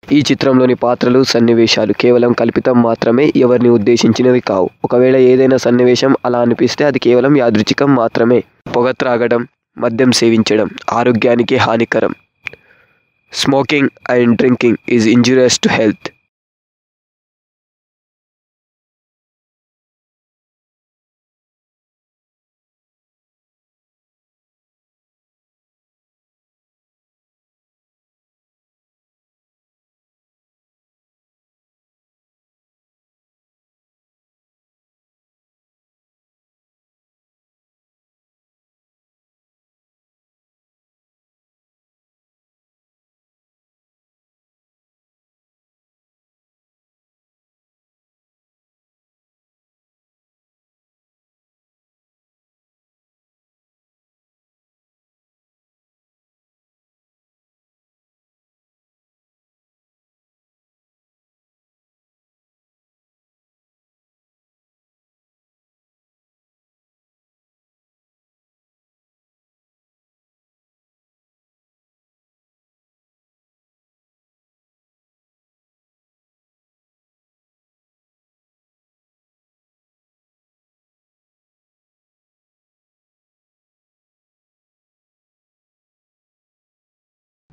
ఈ చిత్రంలోని పాత్రలు, సన్నివేశాలు కేవలం కల్పితం మాత్రమే, ఎవరిని ఉద్దేశించినవి కావు. ఒకవేళ ఏదైనా సన్నివేశం అలా అనిపిస్తే అది కేవలం యాదృచ్ఛికం మాత్రమే. పొగ త్రాగడం, మద్యం సేవించడం ఆరోగ్యానికి హానికరం. Smoking and drinking is injurious to health.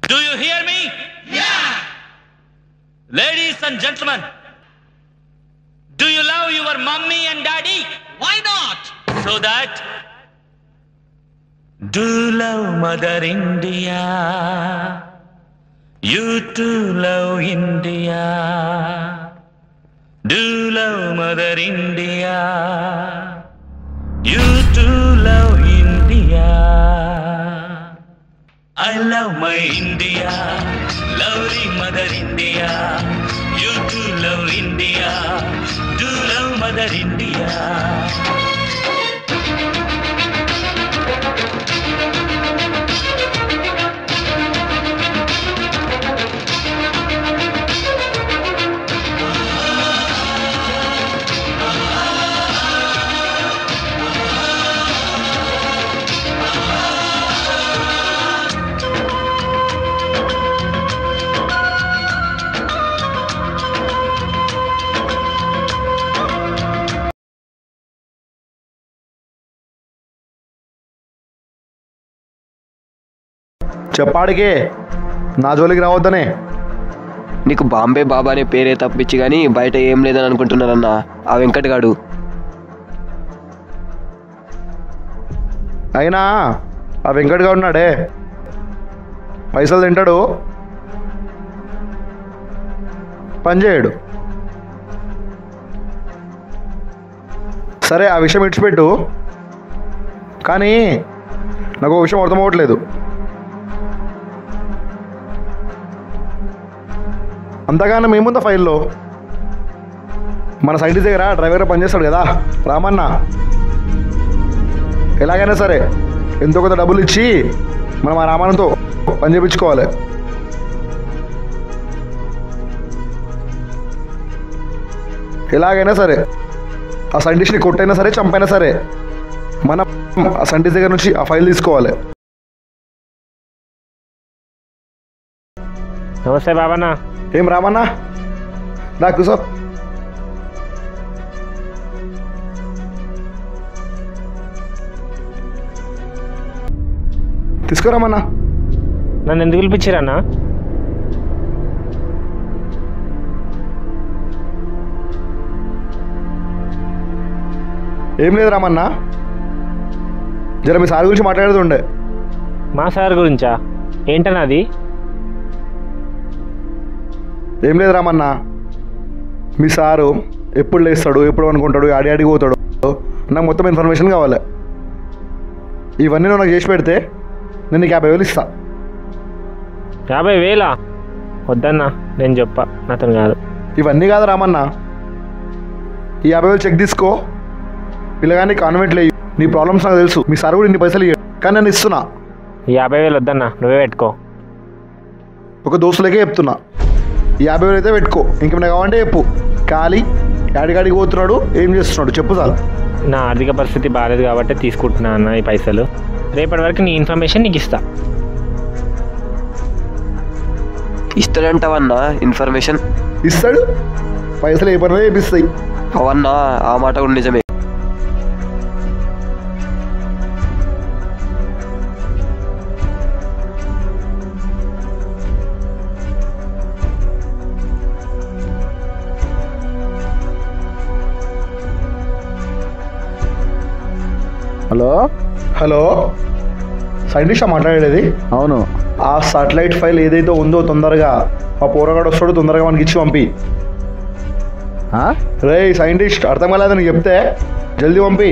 Do you hear me? Yeah! Ladies and gentlemen, do you love your mommy and daddy? Why not? So that do love Mother India. You too love India. Do love Mother India. You too love India. I love my India, lovely Mother India. You too love India, do love Mother India. చెప్పాడికే నా జోలికి రావద్దనే. నీకు బాంబే బాబా అనే పేరే తప్పించి కానీ బయట ఏం లేదని అనుకుంటున్నారన్నా ఆ వెంకటగాడు. అయినా ఆ వెంకట్గా ఉన్నాడే, పైసలు తింటాడు, పని చేయడు. సరే ఆ విషయం ఇడిచిపెట్టు, కానీ నాకు ఒక విషయం అర్థం అవ్వట్లేదు. అంతగానం ఏముందా ఫైల్లో? మన సైంటిస్ట్ దగ్గర డ్రైవర్గా పనిచేస్తాడు కదా రామన్న, ఎలాగైనా సరే ఎంతో కొంత డబ్బులు ఇచ్చి మనం ఆ రామన్నతో పని చేయించుకోవాలి. ఎలాగైనా సరే ఆ సైంటిస్ట్ని కొట్టైనా సరే చంపైనా సరే మనం ఆ సైంటిస్ట్ దగ్గర నుంచి ఆ ఫైల్ తీసుకోవాలి. నమస్తే బాబన్నా. ఏం రామన్నా, రా కూసో. తీసుకురామన్నా. నన్ను ఎందుకు పిలిపించారన్నా? ఏం లేదు రామన్నా, జర మీ సార్ గురించి మాట్లాడుతుండే. మా సార్ గురించా? ఏంటన్నా అది? ఏం లేదు రామన్నా, మీ సారు ఎప్పుడు లేస్తాడు, ఎప్పుడు అనుకుంటాడు, ఆడికి పోతాడు, నాకు మొత్తం ఇన్ఫర్మేషన్ కావాలి. ఇవన్నీ నువ్వు నాకు చేసి పెడితే నేను నీకు 50,000 ఇస్తా. 50,000? వద్దన్నా, నేను చెప్పా, నాతో కాదు. ఇవన్నీ కాదు రామన్నా, ఈ 50,000 చెక్ తీసుకో, పిల్లగాని కాన్వెంట్లో నీ ప్రాబ్లమ్స్ నాకు తెలుసు. మీ సార్ కూడా ఇన్ని పైసలు ఇవ్వడు, కానీ నేను ఇస్తున్నా. ఈ 50,000 వద్దన్నా, నువ్వే పెట్టుకో. ఒక దోస్తులకే చెప్తున్నా, ఈ 50,000 అయితే పెట్టుకో, ఇంకేమైనా కావాలంటే చెప్పు. ఖాళీ యాడిగాడికి పోతున్నాడు, ఏం చేస్తున్నాడు చెప్పు చాలా. నా ఆర్థిక పరిస్థితి బాగాలేదు కాబట్టి తీసుకుంటున్నా అన్న ఈ పైసలు. రేపటి వరకు నీ ఇన్ఫర్మేషన్ నీకు ఇస్తా. ఇస్తాడంటావన్నా ఇన్ఫర్మేషన్? ఇస్తాడు, పైసలు ఏ పని వేపిస్తాయి. అవన్నా ఆ మాట కూడా నిజమే. హలో హలో, సైంటిస్టా మాట్లాడేది? అవును. ఆ సాటిలైట్ ఫైల్ ఏదైతే ఉందో తొందరగా ఆ పోరగాడు వస్తాడు, తొందరగా మనకి ఇచ్చి పంపి. రే సైంటిస్ట్, అర్థం కాలేదని చెప్తే జల్దీ పంపి.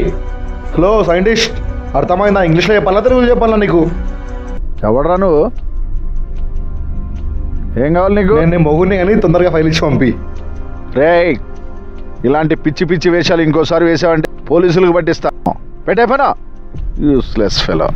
హలో సైంటిస్ట్, అర్థమైందా? ఇంగ్లీష్లో చెప్పాలా తెలుగులో చెప్పాలా నీకు? ఎవడరా నువ్వు? ఏం కావాలి నీకు? నేను మొగుడిని కానీ తొందరగా ఫైల్ ఇచ్చి పంపి. రే, ఇలాంటి పిచ్చి పిచ్చి వేషాలు ఇంకోసారి వేసావంటే పోలీసులకు పట్టిస్తా. పెట్టే పనా, యూస్లెస్ ఫెలో.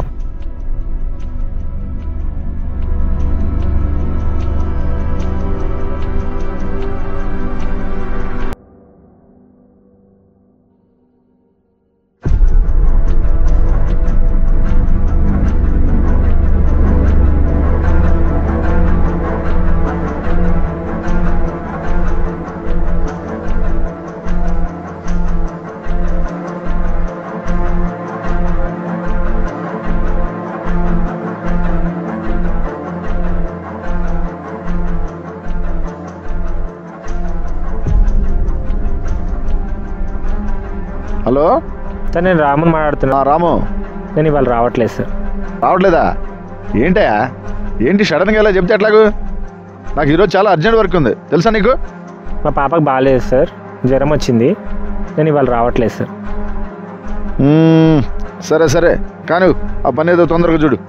హలో సార్, నేను రాముని మాట్లాడుతున్నా. రాము, నేను ఇవాళ రావట్లేదు సార్. రావట్లేదా? ఏంటయా? ఏంటి సడన్గా ఇలా చెప్తే ఎట్లాగూ? నాకు ఈరోజు చాలా అర్జెంట్ వర్క్ ఉంది, తెలుసా నీకు? మా పాపకు బాగాలేదు సార్, జ్వరం వచ్చింది. నేను ఇవాళ రావట్లేదు సార్. సరే సరే, కానీ ఆ పని ఏదో తొందరగా చూడు.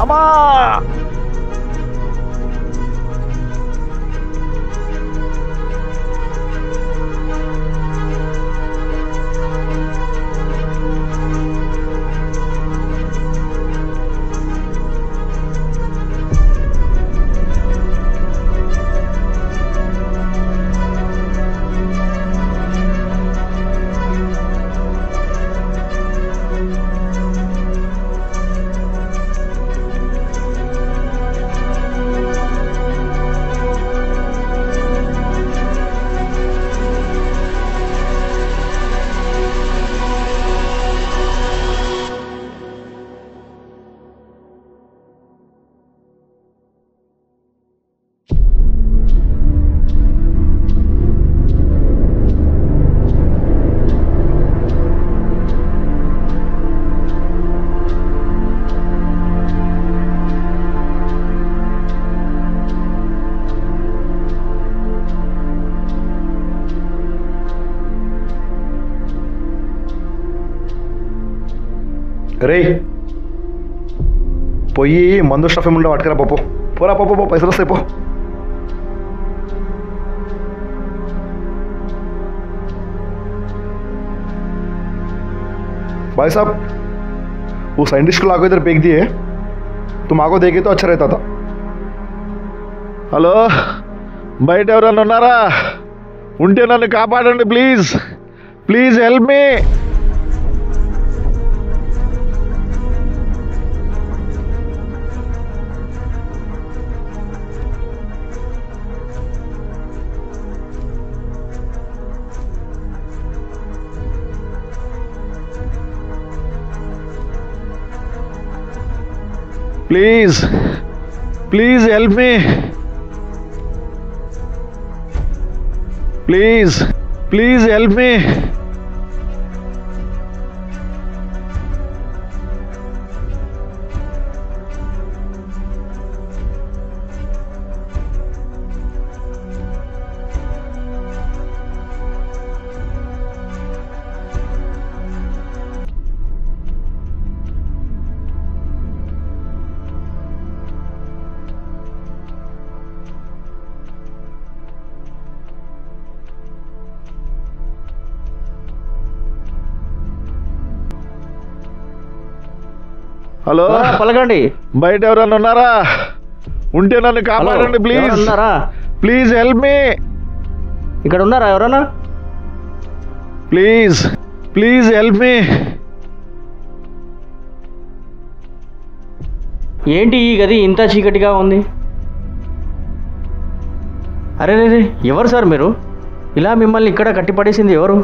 అమ్మా, రే పోయి మందు స్టఫ్ ఏముండో పట్టుకురా పప్పు. పోరా పప్పు, పైసలు వస్తాయి పో. भाई साहब, वो साइंटिस्ट को लाको इधर फेंक दिए, तुम आको देखे तो अच्छा रहता था. హలో, బయట ఎవరన్నా ఉన్నారా? ఉంటే నన్ను కాపాడండి please. Please help me. Please please help me. Please please help me. Hello, పలకండి. బయట ఎవరన్నా ఉన్నారా? ఉంటే నన్ను కాపాడండి ప్లీజ్. ఉన్నారా? Please help me. ఇక్కడ ఉన్నారా ఎవరన్నా? Please please help me. ఏంటి ఈ గది ఇంత చీకటిగా ఉంది? అరే రే, ఎవరు సార్ మీరు? ఇలా మిమ్మల్ని ఇక్కడ కట్టిపడేసింది ఎవరు?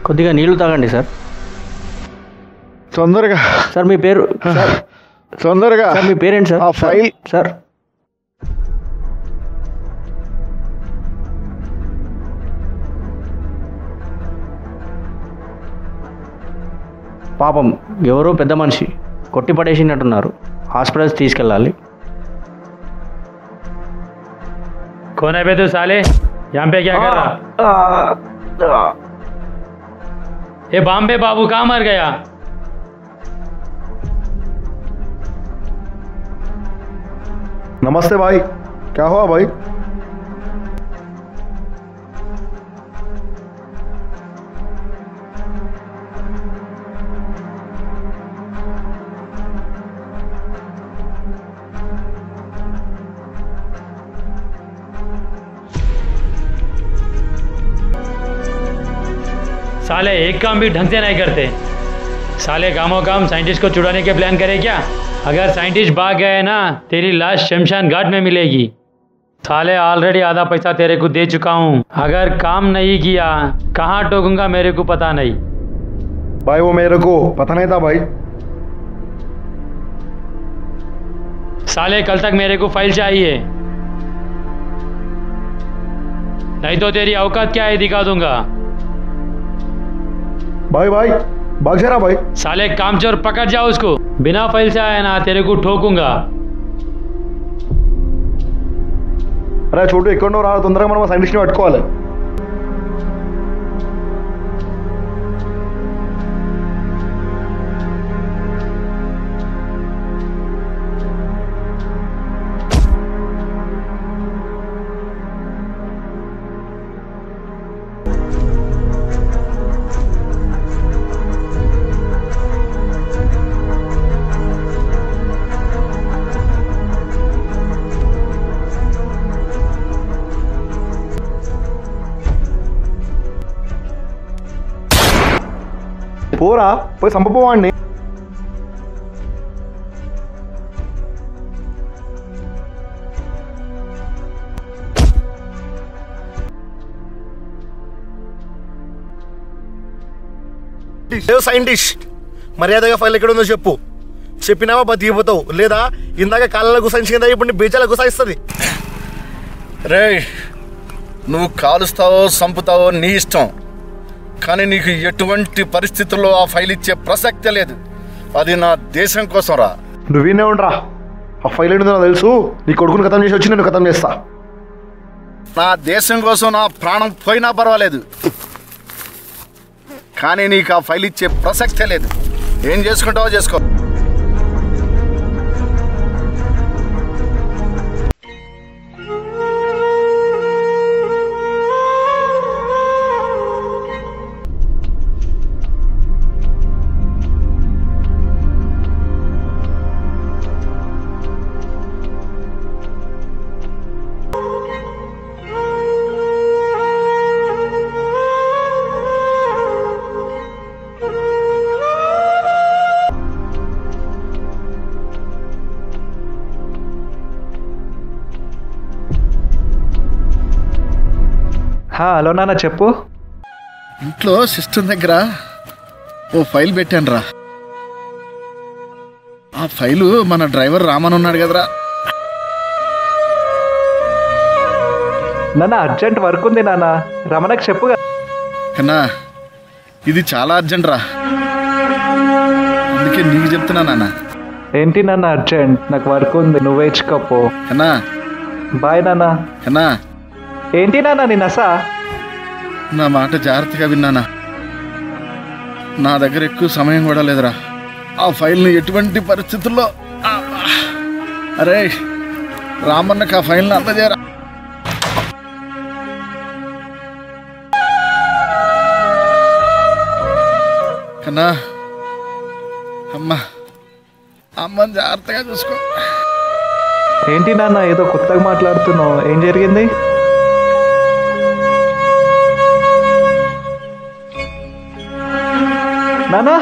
కొద్దిగా నీళ్లు తాగండి సార్. తొందరగా సార్ మీ పేరు? తొందరగా సార్ మీ పేరేంటి సార్? ఆ ఫైల్. సార్ పాపం ఎవరో పెద్ద మనిషి కొట్టి పడేసినట్టున్నారు. హాస్పిటల్స్ తీసుకెళ్ళాలి. कौन है बे तू साले? यहाँ पे क्या कर रहा? ये बॉम्बे बाबू कहाँ मर गया? नमस्ते भाई, क्या हुआ भाई? साले एक काम भी ढंग से नहीं करते. साले कामों काम साइंटिस्ट को छुड़ाने के प्लान करे क्या? अगर साइंटिस्ट भाग गए ना, तेरी लाश शमशान घाट में मिलेगी. साले ऑलरेडी आधा पैसा तेरे को दे चुका हूँ. अगर काम नहीं किया कहाँ टोकूंगा मेरे को पता नहीं. भाई वो मेरे को पता नहीं था भाई. साले कल तक मेरे को फाइल चाहिए, नहीं तो तेरी औकात क्या है दिखा दूंगा. भाई भाई भाग जा रहा भाई. साले कामचोर पकड़ जाओ उसको. बिना फाइल से आया ना तेरे को ठोकूंगा. అరే చోటు ఎక్కడో రా, తొందరగా మనం సైంటిస్ట్ని పట్టుకోవాలి. పోరా పోయి సంపవాడిని. సైంటిస్ట్ మర్యాదగా ఫైల్ ఎక్కడ ఉందో చెప్పు. చెప్పినావా బతికిపోతావు, లేదా ఇందాక కాళ్ళలో గుసాయించిందా ఇప్పుడు నీ బీచాల గుసాయిస్తుంది. రే నువ్వు కాలుస్తావో చంపుతావో నీ ఇష్టం, కానీ నీకు ఎటువంటి పరిస్థితుల్లో ఆ ఫైల్ ఇచ్చే ప్రసక్తే లేదు. అది నా దేశం కోసం రా. నువ్వు వినే ఉండరా, ఆ ఫైల్ ఏంటో నాకు తెలుసు. నీ కొడుకుని కథం చేసి వచ్చి నేను కథం చేస్తా. నా దేశం కోసం నా ప్రాణం పోయినా పర్వాలేదు, కానీ నీకు ఆ ఫైల్ ఇచ్చే ప్రసక్తే లేదు. ఏం చేసుకుంటావో చేసుకో. హలో నాన్న చెప్పు. ఇంట్లో సిస్టమ్ దగ్గర ఓ ఫైల్ పెట్టాను రా. ఆ ఫైలు మన డ్రైవర్ రామన్ ఉన్నాడు కదరా. నాన్న అర్జెంట్ వర్క్ ఉంది నాన్న, రమణకు చెప్పు. కన్నా ఇది చాలా అర్జెంట్ రా, అందుకే నీకు చెప్తున్నా నాన్న. ఏంటి నాన్న అర్జెంట్? నాకు వర్క్ ఉంది, నువ్వే ఇచ్చుకోపో. కన్నా బాయ్ నాన్న. కన్నా ఏంటి నాన్న నీ నసా? నా మాట జాగ్రత్తగా విన్నానా. నా దగ్గర ఎక్కువ సమయం కూడా లేదురా. ఆ ఫైల్ని ఎటువంటి పరిస్థితుల్లో అరే రామన్నకు ఆ ఫైల్ని అందజేయరా. కన్నా అమ్మని జాగ్రత్తగా చూసుకో. ఏంటి నాన్న ఏదో కొత్తగా మాట్లాడుతున్నావు, ఏం జరిగింది? నానా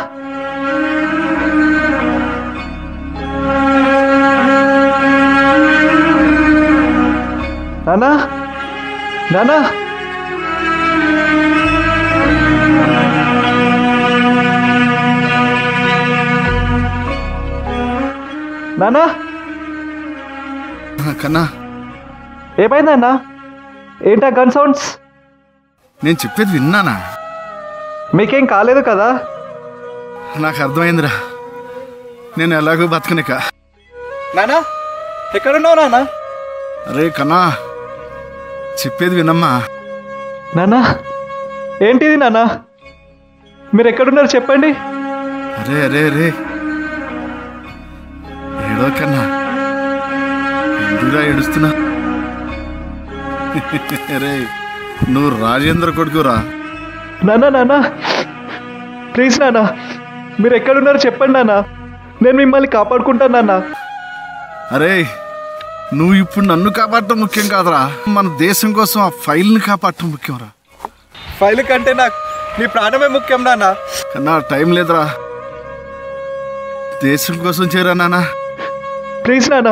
నానా నానా నానా కన్నా ఏమైందన్నా? ఏంటా గన్ సౌండ్స్? నేను చెప్పేది విన్నానా? మీకేం కాలేదు కదా? నాకు అర్థమైందిరా, నేను ఎలాగో బతకనిక. నానా ఎక్కడున్నావు నానా? అరే కన్నా, చెప్పేది వినమ్మా. నానా ఏంటిది నానా? మీరు ఎక్కడున్నారు చెప్పండి. అరే అరే అరే ఏడో కన్నా, ఎందుకురా ఏడుస్తున్నా? అరే నువ్వు రాజేంద్ర కొడుకురా. నానా నానా ప్లీజ్ నానా, మీరు ఎక్కడున్నారు చెప్పండి నానా, నేను మిమ్మల్ని కాపాడుకుంటాను నాన్న. అరే నువ్వు ఇప్పుడు నన్ను కాపాడటం ముఖ్యం కాదురా, మన దేశం కోసం ఆ ఫైల్ని కాపాడటం ముఖ్యంరా. ఫైల్ కంటే నాకు నీ ప్రాణమే ముఖ్యం నాన్న. కన్నా టైం లేదురా, దేశం కోసం చేరా నాన్న. ప్లీజ్ నాన్న,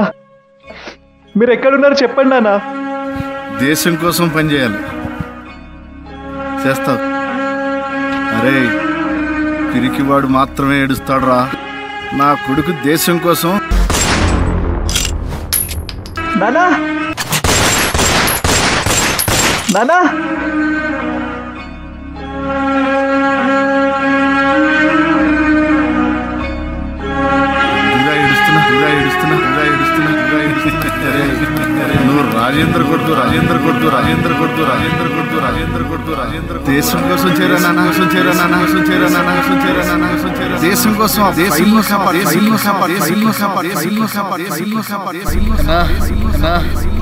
మీరు ఎక్కడున్నారు చెప్పండి నాన్న. దేశం కోసం పనిచేయాలి, చేస్తావు. అరే పిరికివాడు మాత్రమే ఏడుస్తాడురా, నా కొడుకు దేశం కోసం. నానా నానా నువ్వు రాజేంద్ర కొడుకు, రాజేంద్ర కొడుకు, రాజేంద్ర కొడుకు, రాజేంద్ర కొడుకు, రాజేంద్ర కొడుకు, రాజేంద్ర దేశం కోసం చేరా నాన్న, కోసం చేరా నాన్న, కోసం చేరా నాన్న, కోసం చేరా నాన్న, కోసం చేరా దేశం కోసం. ఆ దేశంలో కాపాడు, దేశంలో కాపాడు, దేశంలో కాపాడు, దేశంలో కాపాడు, దేశంలో కాపాడు, దేశంలో కాపాడు.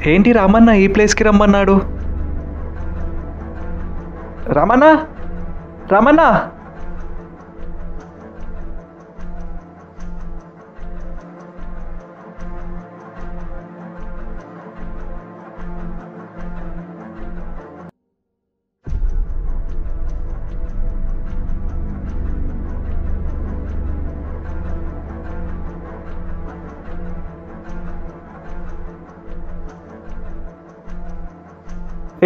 ఏంటి రామన్న ఈ ప్లేస్కి రమ్మన్నాడు? రామన్న రామన్న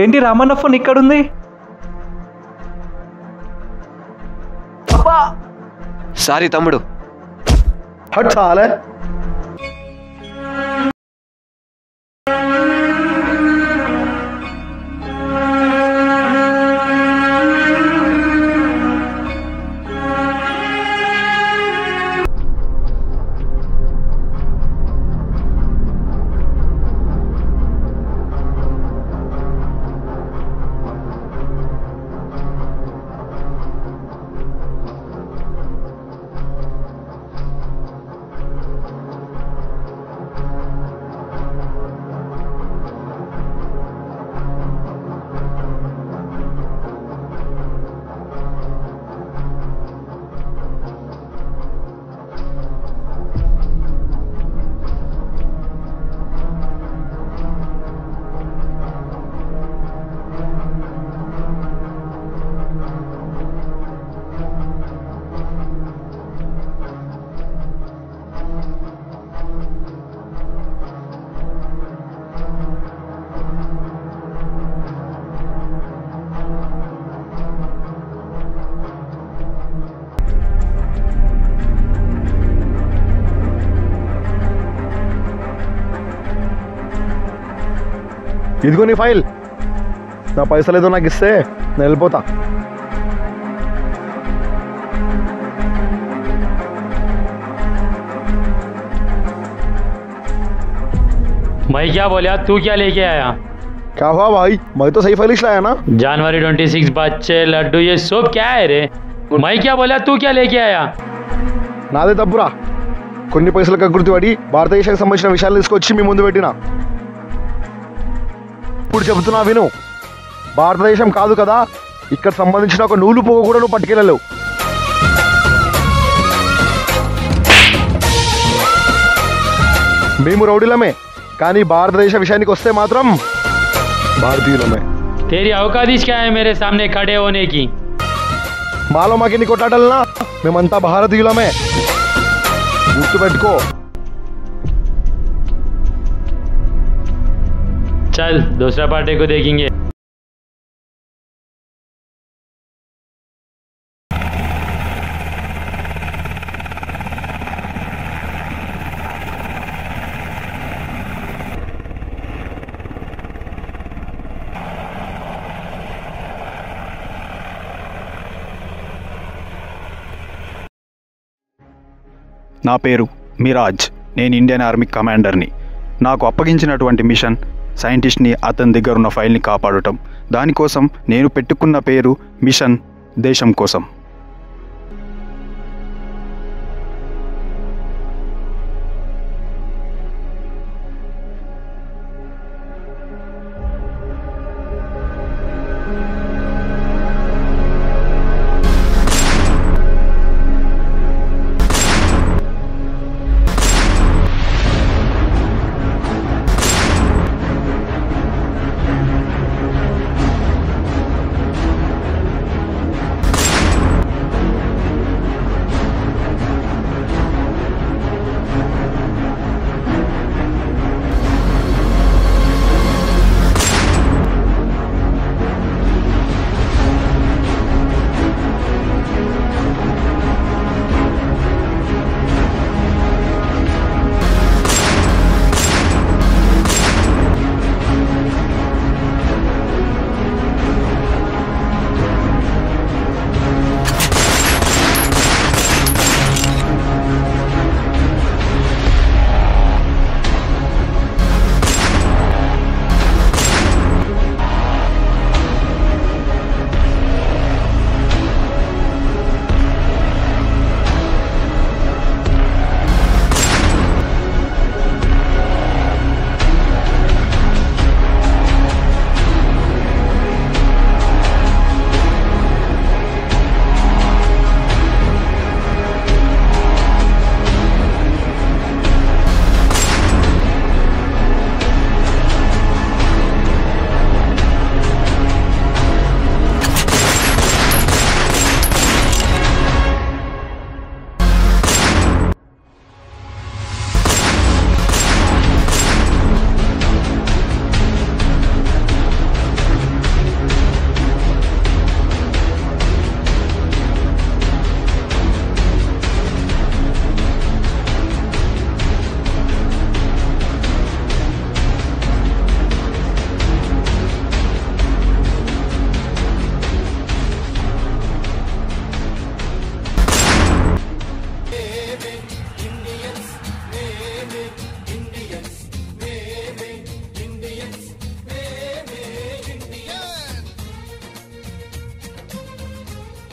ఏంటి రామన్న ఫోన్ ఇక్కడుంది? సారీ తమ్ముడు. హట్ చాలే. ఇదిగో నీ ఫైల్. నా పైసలు ఏదో నాకు ఇస్తే నేను వెళ్ళిపోతా. भाई क्या बोले तू क्या लेके आया? क्या हुआ भाई? मैं तो सही फाइल लाया ना. जनवरी 26 बच्चे लड्डू ये सब क्या है रे? मैं क्या बोला तू क्या लेके आया? నాదే తప్పురా. కొన్ని పైసలకు గుర్తుపడి భారతదేశానికి సంబంధించిన విషయాలు తీసుకొచ్చి మీ ముందు పెట్టినా. ఇప్పుడు చెబుతున్నా విను. భారతదేశం కాదు కదా, ఇక్కడ సంబంధించిన ఒక నూలు పోగ కూడా నువ్వు పట్టుకెళ్ళలేవు. మేము రౌడీలమే, కానీ భారతదేశ విషయానికి వస్తే మాత్రం భారతీయులమే. तेरी औकात क्या है मेरे सामने खड़े होने की? మాలో మాకెన్ని కొట్టాటలనా, మేమంతా భారతీయులమే, గుర్తుపెట్టుకో. चल दूसरा पार्टी को देखेंगे. నా పేరు మిరాజ్. నేను ఇండియన్ ఆర్మీ కమాండర్ని. నాకు అప్పగించినటువంటి మిషన్ సైంటిస్ట్ని అతని దగ్గర ఉన్న ఫైల్ని కాపాడటం. దానికోసం నేను పెట్టుకున్న పేరు మిషన్ దేశం కోసం.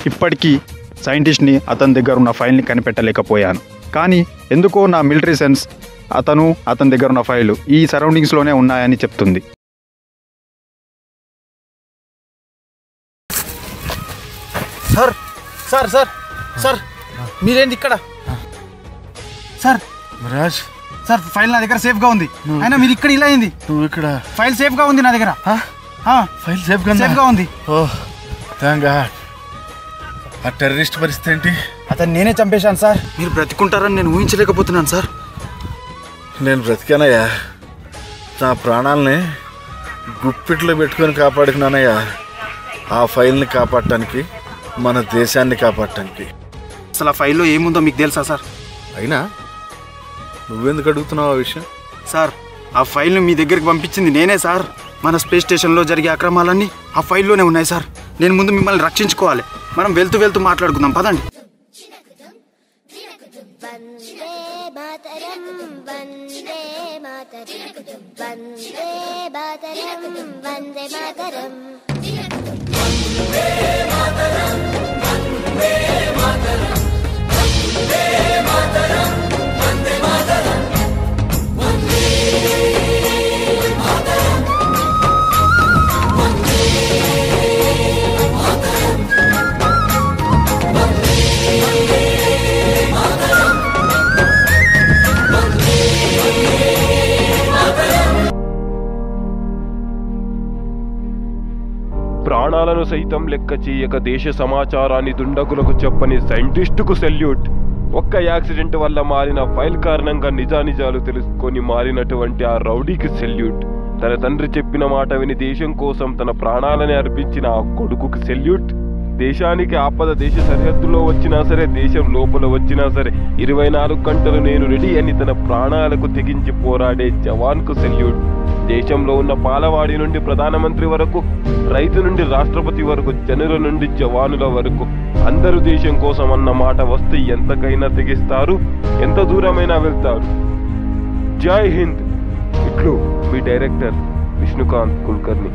ఇప్పటికీ సైంటిస్ట్ని అతని దగ్గర ఉన్న ఫైల్ని కనిపెట్టలేకపోయాను. కానీ ఎందుకో నా మిలిటరీ సెన్స్ అతని దగ్గర ఉన్న ఫైలు ఈ సరౌండింగ్స్లోనే ఉన్నాయని చెప్తుంది. సార్ సార్ సార్ సార్ మీరేంటి ఇక్కడ? సార్ రాజ్, సార్ ఫైల్ నా దగ్గర సేఫ్గా ఉంది. అయినా మీరు ఇక్కడ ఇలా అయింది? నువ్వు ఇక్కడ? ఫైల్ సేఫ్గా ఉంది నా దగ్గర. ఫైల్ సేఫ్గా ఉంది. ఓహ్ థ్యాంక్ గాడ్. ఆ టెర్రరిస్ట్ పరిస్థితి ఏంటి? అతను నేనే చంపేశాను సార్. మీరు బ్రతికుంటారని నేను ఊహించలేకపోతున్నాను సార్. నేను బ్రతికానయ్యా. నా ప్రాణాలని గుప్పిట్లో పెట్టుకొని కాపాడుకున్నానయ్యా. ఆ ఫైల్ని కాపాడటానికి, మన దేశాన్ని కాపాడటానికి. అసలు ఆ ఫైల్లో ఏముందో మీకు తెలుసా సార్? అయినా నువ్వెందుకు అడుగుతున్నావు ఆ విషయం? సార్ ఆ ఫైల్ను మీ దగ్గరికి పంపించింది నేనే సార్. మన స్పేస్ స్టేషన్లో జరిగే అక్రమాలన్నీ ఆ ఫైల్లోనే ఉన్నాయి సార్. నేను ముందు మిమ్మల్ని రక్షించుకోవాలి. మనం వెళ్తూ వెళ్తూ మాట్లాడుకుందాం, పదండి. ప్రాణాలను సైతం లెక్క చేయక దేశ సమాచారాన్ని దుండగులకు చెప్పని సైంటిస్టుకు సెల్యూట్. ఒక్క యాక్సిడెంట్ వల్ల మారిన ఫైల్ కారణంగా నిజానిజాలు తెలుసుకొని మారినటువంటి ఆ రౌడీకి సెల్యూట్. తన తండ్రి చెప్పిన మాట విని దేశం కోసం తన ప్రాణాలని అర్పించిన ఆ కొడుకుకి సెల్యూట్. దేశానికి ఆపద దేశ సరిహద్దులో వచ్చినా సరే, దేశం లోపల వచ్చినా సరే 24 గంటలు నేను రెడీ అని తన ప్రాణాలకు తెగించి పోరాడే జవాన్కు సెల్యూట్. దేశంలో ఉన్న పాలవాడి నుండి ప్రధానమంత్రి వరకు, రైతు నుండి రాష్ట్రపతి వరకు, జనుల నుండి జవానుల వరకు అందరూ దేశం కోసం అన్న మాట వస్తే ఎంతకైనా తెగిస్తారు, ఎంత దూరమైనా వెళ్తారు. జై హింద్. ఇట్లు మీ డైరెక్టర్ విష్ణుకాంత్ కుల్కర్ని.